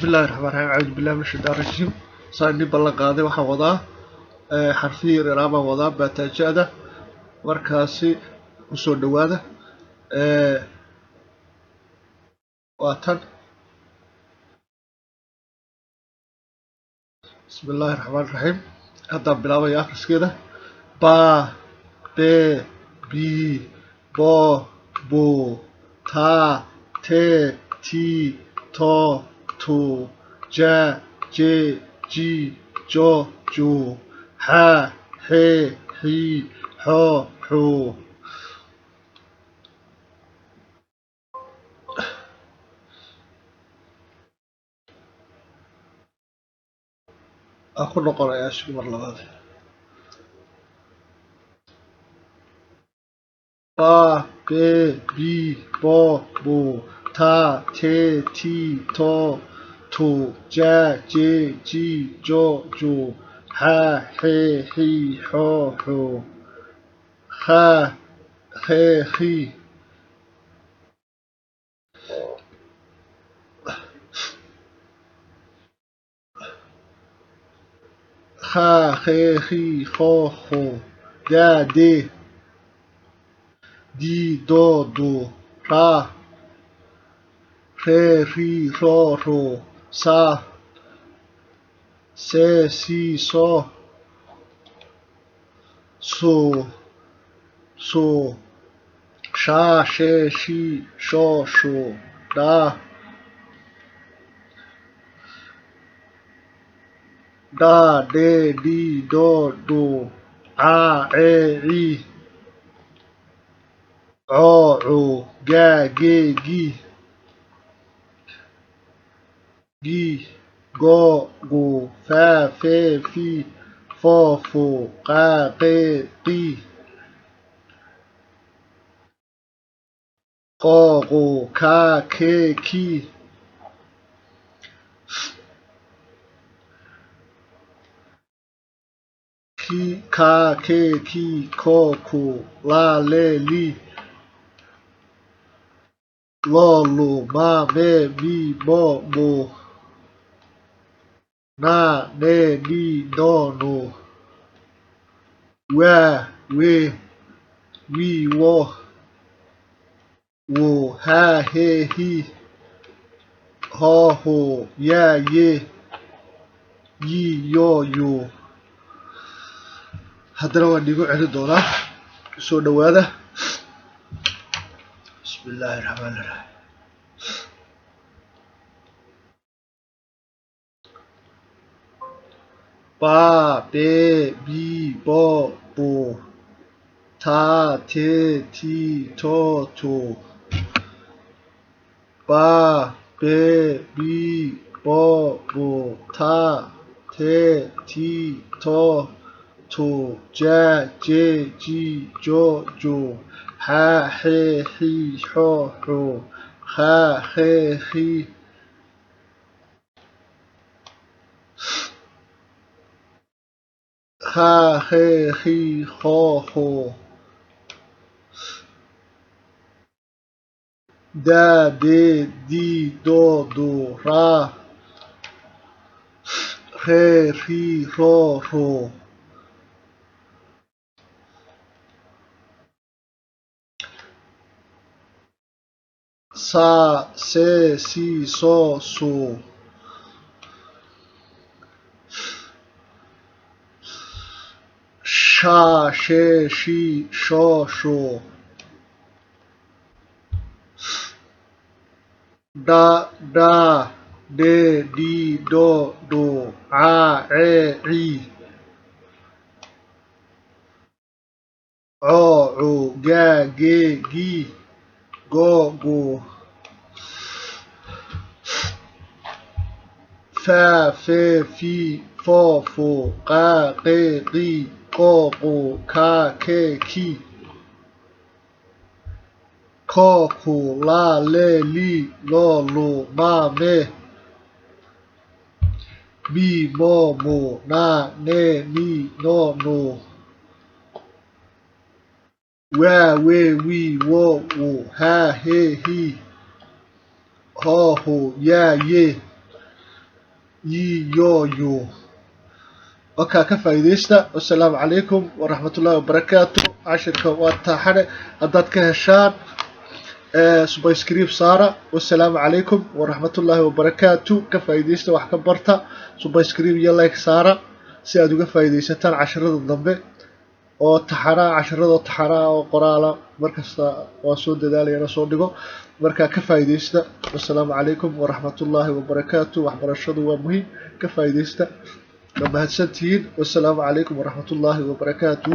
بسم الله الرحمن الرحيم أعوذ بالله من الشيطان الرجيم صايرني بلان قاضي waxaan wadaa xarfiyi raaba wadaa batajada markaasi u soo dhawaada waatan بسم الله الرحمن الرحيم هذا bilaabaya akhriskeeda ba be bi bo bu ta te ti to tu ja je ji jo ju ha he hi ho hu aku noqonaya isku mar labaad ba be bi bo bu ta te ti to tu ja je ji jo ju ha he hi ho hu ha he hi ha he hi ho hu da de di do du ra re ri ro ro sa se si so so so sha she shi sho shu da da de di do du a e i o u ga ge gi gi go gu fa fe fi fo fu qa qe qi qo gu ka ke ki ki ka ke ki ko ku la le li lo lu ma me mi mo mu na ne ni no nu wa we wi wo wo ha he hi ho ho ya ye yi yo yu haddana waan igu celin doonaa soo dhawaada بسم الله الرحمن الرحيم ba be bi bo bu ta te ti to tu ba be bi bo bu ta te ti to tu ja je ji jo ju ha he hi ho hu ha he hi ha he hi ho hu da de di do du ra re ri ro ro sa se si so su sha she shi sho shu da da de di do du a e i o u ga ge gi go gu fa fe fi fo fu qa qe qi qo qu ka ke ki ko ku la le li lo lu ma me mi mo mu na ne ni no nu wa we wi wo wu ha he hi ho hu ya ye يو وكا كفايديستا والسلام عليكم ورحمة الله وبركاته عشركم والتحنة أداد كهشان سبسكريب سارة والسلام عليكم ورحمة الله وبركاته كفايديستا وحكبرتا سبسكريب يلايك سارة سيادو كفايديستان عشرة الضمبي oo taxana casharada taxana oo qoraala markasta waa soo dadaalaya soo dhigo marka ka faa'iideysta wassalaamu calaykum waraxmatullaahi wabarakaatuh waxbarashadu waa muhiim ka faa'iideysta mahadsantihiin wassalaamu calaykum waraxmatullaahi wabarakaatuh